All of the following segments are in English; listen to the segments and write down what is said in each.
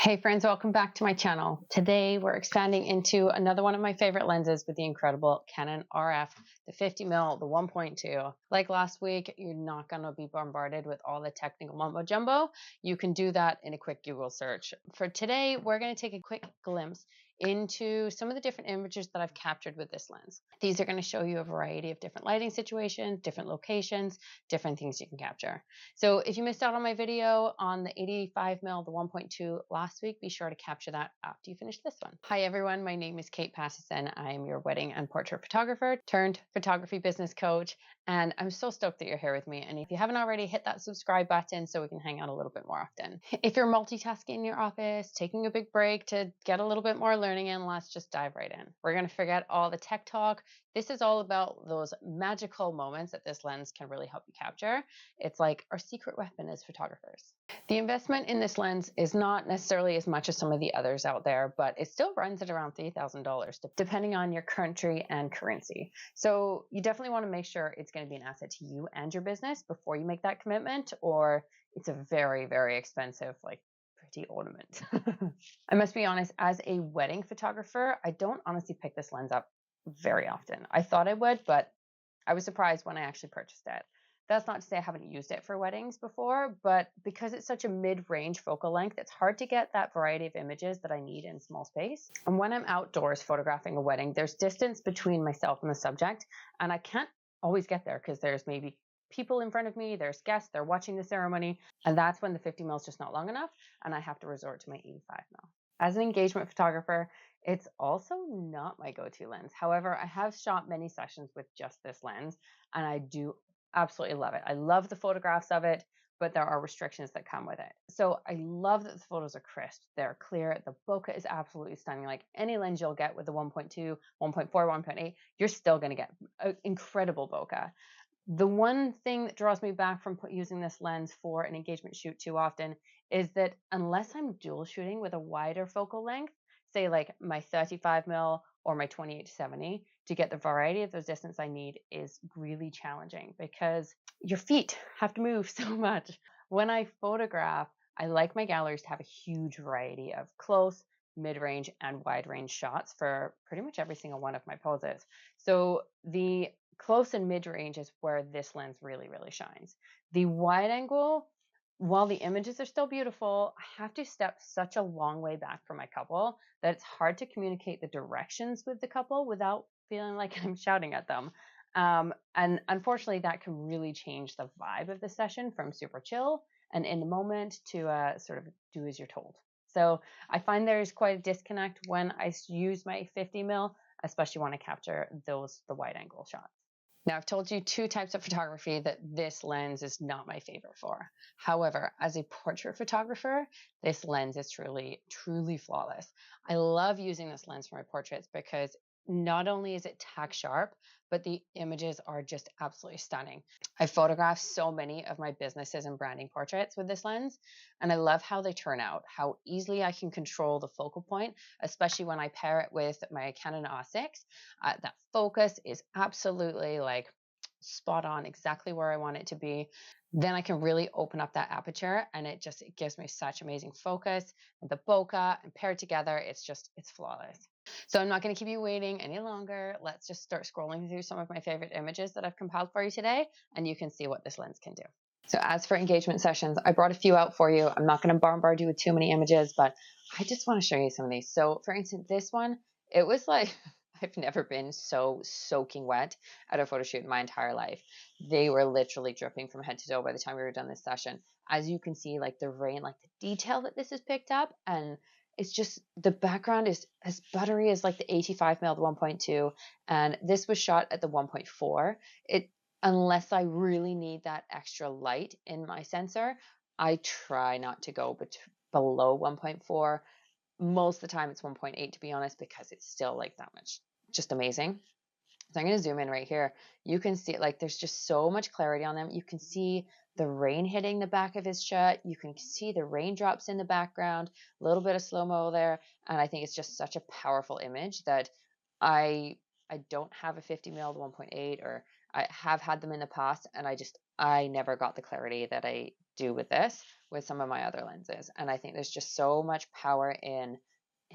Hey friends, welcome back to my channel. Today we're expanding into another one of my favorite lenses with the incredible Canon RF, the 50mm, the 1.2. Like last week, you're not going to be bombarded with all the technical mumbo jumbo. You can do that in a quick Google search. For today, we're going to take a quick glimpse into some of the different images that I've captured with this lens. These are going to show you a variety of different lighting situations, different locations, different things you can capture. So if you missed out on my video on the 85mm, the 1.2 last week, be sure to capture that after you finish this one. Hi everyone, my name is Kate Passison. I am your wedding and portrait photographer turned photography business coach, and I'm so stoked that you're here with me. And if you haven't already, hit that subscribe button so we can hang out a little bit more often. If you're multitasking in your office, taking a big break to get a little bit more learning in, let's just dive right in. We're going to forget all the tech talk. This is all about those magical moments that this lens can really help you capture. It's like our secret weapon as photographers. The investment in this lens is not necessarily as much as some of the others out there, but it still runs at around $3,000, depending on your country and currency. So you definitely want to make sure it's going to be an asset to you and your business before you make that commitment, or it's a very, very expensive, pretty ornament. I must be honest, as a wedding photographer, I don't honestly pick this lens up very often. I thought I would, but I was surprised when I actually purchased it. That's not to say I haven't used it for weddings before, but because it's such a mid-range focal length, it's hard to get that variety of images that I need in small space. And when I'm outdoors photographing a wedding, there's distance between myself and the subject, and I can't always get there because there's maybe people in front of me, there's guests, they're watching the ceremony, and that's when the 50mm is just not long enough, and I have to resort to my 85mm. As an engagement photographer, it's also not my go-to lens. However, I have shot many sessions with just this lens, and I do absolutely love it. I love the photographs of it, but there are restrictions that come with it. So I love that the photos are crisp. They're clear. The bokeh is absolutely stunning. Like any lens you'll get with the 1.2, 1.4, 1.8, you're still going to get an incredible bokeh. The one thing that draws me back from using this lens for an engagement shoot too often is that unless I'm dual shooting with a wider focal length, say like my 35mm or my 28-70, to get the variety of those distance I need is really challenging because your feet have to move so much. When I photograph, I like my galleries to have a huge variety of close, mid-range, and wide-range shots for pretty much every single one of my poses. So the close and mid-range is where this lens really, really shines. The wide angle, while the images are still beautiful, I have to step such a long way back from my couple that it's hard to communicate the directions with the couple without feeling like I'm shouting at them. And unfortunately, that can really change the vibe of the session from super chill and in the moment to sort of do as you're told. So I find there's quite a disconnect when I use my 50mm, especially when I capture the wide angle shots. Now, I've told you two types of photography that this lens is not my favorite for. However, as a portrait photographer, this lens is truly, truly flawless. I love using this lens for my portraits because not only is it tack sharp, but the images are just absolutely stunning. I photographed so many of my businesses and branding portraits with this lens, and I love how they turn out, how easily I can control the focal point, especially when I pair it with my Canon R6. That focus is absolutely like spot on, exactly where I want it to be. Then I can really open up that aperture, and it gives me such amazing focus. The bokeh and paired together, it's flawless. So I'm not going to keep you waiting any longer. Let's just start scrolling through some of my favorite images that I've compiled for you today, and you can see what this lens can do. So as for engagement sessions, I brought a few out for you. I'm not going to bombard you with too many images, but I just want to show you some of these. So for instance, this one, it was like, I've never been so soaking wet at a photo shoot in my entire life. They were literally dripping from head to toe by the time we were done this session. As you can see, like the rain, like the detail that this has picked up, and it's just, the background is as buttery as like the 85mm, the 1.2, and this was shot at the 1.4. Unless I really need that extra light in my sensor, I try not to go below 1.4. Most of the time it's 1.8, to be honest, because it's still like that much, just amazing. So I'm going to zoom in right here. You can see like there's just so much clarity on them. You can see the rain hitting the back of his shirt. You can see the raindrops in the background, a little bit of slow-mo there. And I think it's just such a powerful image that I don't have a 50mm 1.8, or I have had them in the past, and I I never got the clarity that I do with this with some of my other lenses. And I think there's just so much power in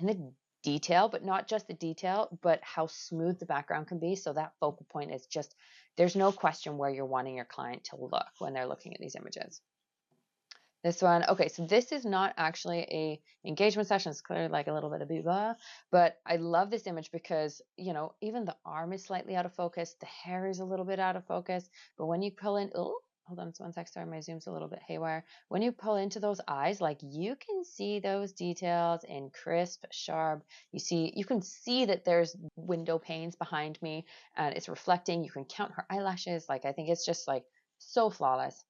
the detail, but not just the detail, but how smooth the background can be. So that focal point is just, there's no question where you're wanting your client to look when they're looking at these images. This one, okay, so this is not actually a engagement session. It's clearly like a little bit of blah, but I love this image because, you know, even the arm is slightly out of focus. The hair is a little bit out of focus, but when you pull in, oh, hold on, one sec, sorry, my zoom's a little bit haywire. When you pull into those eyes, like you can see those details in crisp, sharp. You can see that there's window panes behind me and it's reflecting. You can count her eyelashes. Like, I think it's just like so flawless.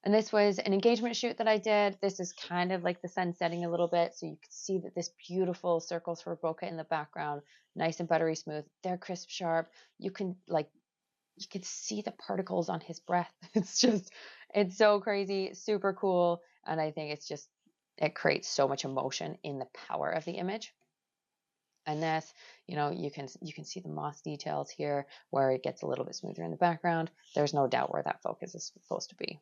And this was an engagement shoot that I did. This is kind of like the sun setting a little bit. So you can see that this beautiful circles for bokeh in the background, nice and buttery smooth. They're crisp, sharp. You can see the particles on his breath. It's so crazy, super cool. And I think it creates so much emotion in the power of the image. And this, you know, you can see the moss details here where it gets a little bit smoother in the background. There's no doubt where that focus is supposed to be.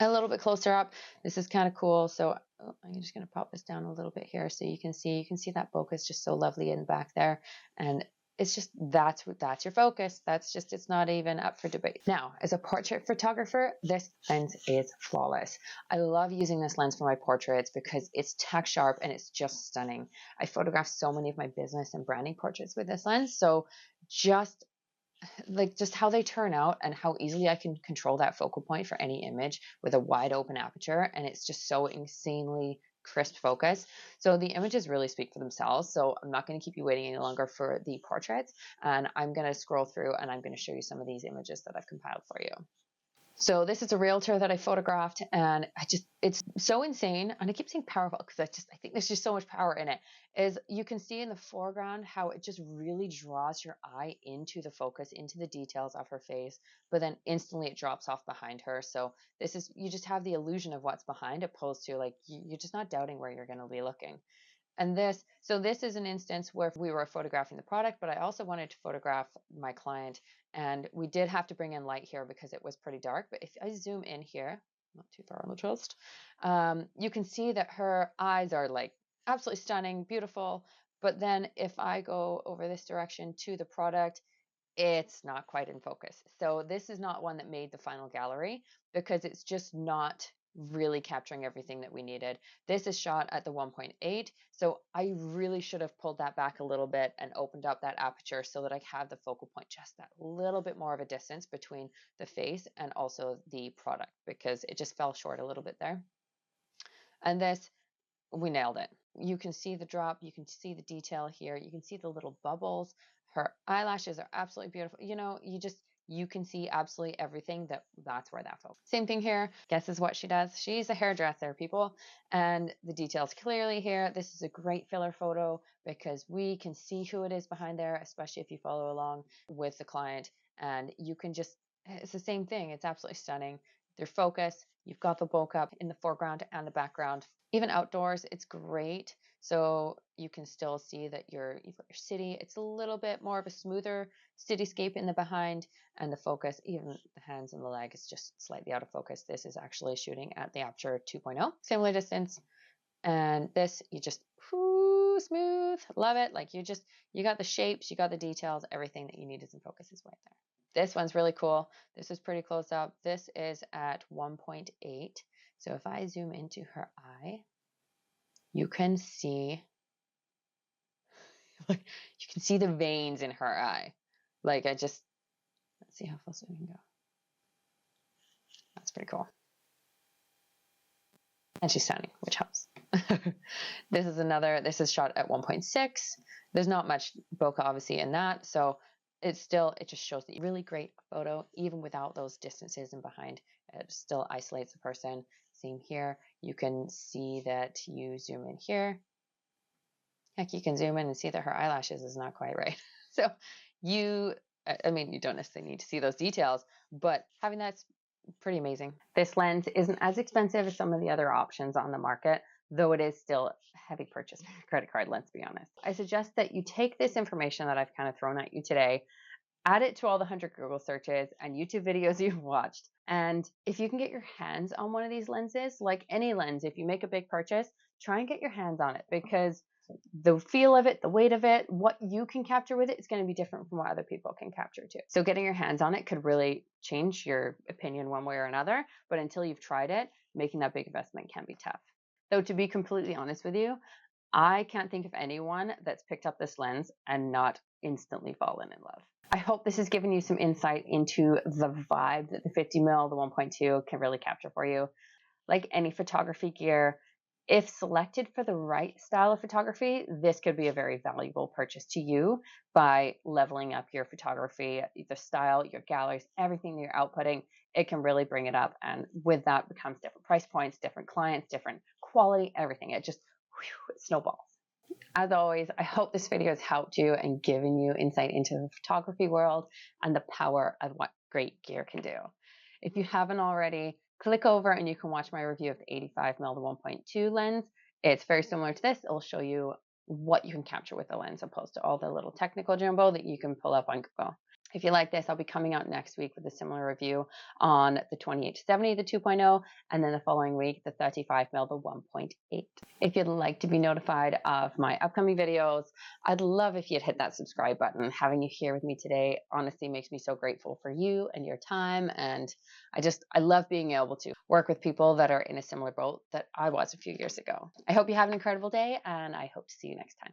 A little bit closer up, this is kind of cool. So I'm just going to pop this down a little bit here so you can see that bokeh is just so lovely in the back there. And it's just, that's your focus. It's not even up for debate. Now, as a portrait photographer, this lens is flawless. I love using this lens for my portraits because it's tack sharp and it's just stunning. I photographed so many of my business and branding portraits with this lens. So just how they turn out and how easily I can control that focal point for any image with a wide open aperture. And it's just so insanely crisp focus. So the images really speak for themselves. So I'm not going to keep you waiting any longer for the portraits. And I'm going to scroll through and I'm going to show you some of these images that I've compiled for you. So this is a realtor that I photographed and it's so insane. And I keep saying powerful because I think there's just so much power in it. Is you can see in the foreground how it just really draws your eye into the focus, into the details of her face, but then instantly it drops off behind her. So you just have the illusion of what's behind opposed to like, you're just not doubting where you're going to be looking. And this is an instance where we were photographing the product, but I also wanted to photograph my client. And we did have to bring in light here because it was pretty dark. But if I zoom in here, not too far on the chest, you can see that her eyes are like absolutely stunning, beautiful. But then if I go over this direction to the product, it's not quite in focus. So this is not one that made the final gallery because it's just not really capturing everything that we needed. This is shot at the 1.8. So I really should have pulled that back a little bit and opened up that aperture so that I have the focal point just that little bit more of a distance between the face and also the product because it just fell short a little bit there. And this, we nailed it. You can see the drop, you can see the detail here, you can see the little bubbles. Her eyelashes are absolutely beautiful. You know, you can see absolutely everything. That's where that focus. Same thing here. Guess is what she does. She's a hairdresser, people. And the details clearly here. This is a great filler photo because we can see who it is behind there, especially if you follow along with the client. And you can it's the same thing. It's absolutely stunning. Their focus, you've got the bokeh up in the foreground and the background. Even outdoors, it's great. So you can still see that you've got your city. It's a little bit more of a smoother cityscape in the behind, and the focus, even the hands and the leg, is just slightly out of focus. This is actually shooting at the aperture 2.0, similar distance. And this, smooth, love it. Like you got the shapes, you got the details, everything that you need is in focus is right there. This one's really cool. This is pretty close up. This is at 1.8. So if I zoom into her eye, you can see the veins in her eye. Let's see how close we can go. That's pretty cool. And she's stunning, which helps. This is shot at 1.6. There's not much bokeh obviously in that. So it just shows the really great photo, even without those distances in behind. It still isolates the person. Same here. You can see that you zoom in here. Heck, you can zoom in and see that her eyelashes is not quite right. So you don't necessarily need to see those details, but having that's pretty amazing. This lens isn't as expensive as some of the other options on the market, though it is still a heavy purchase credit card, let's be honest. I suggest that you take this information that I've kind of thrown at you today Add it to all the 100 Google searches and YouTube videos you've watched. And if you can get your hands on one of these lenses, like any lens, if you make a big purchase, try and get your hands on it, because the feel of it, the weight of it, what you can capture with it is going to be different from what other people can capture too. So getting your hands on it could really change your opinion one way or another. But until you've tried it, making that big investment can be tough. Though, to be completely honest with you, I can't think of anyone that's picked up this lens and not instantly fallen in love. I hope this has given you some insight into the vibe that the 50mm, the 1.2 can really capture for you. Like any photography gear, if selected for the right style of photography, this could be a very valuable purchase to you by leveling up your photography, the style, your galleries, everything that you're outputting. It can really bring it up. And with that becomes different price points, different clients, different quality, everything. It just it snowballs. As always, I hope this video has helped you and given you insight into the photography world and the power of what great gear can do. If you haven't already, click over and you can watch my review of the 85mm, the 1.2 lens. It's very similar to this. It will show you what you can capture with the lens, opposed to all the little technical jumbo that you can pull up on Google. If you like this, I'll be coming out next week with a similar review on the 28-70, the 2.0, and then the following week, the 35mm, the 1.8. If you'd like to be notified of my upcoming videos, I'd love if you'd hit that subscribe button. Having you here with me today honestly makes me so grateful for you and your time. And I love being able to work with people that are in a similar boat that I was a few years ago. I hope you have an incredible day, and I hope to see you next time.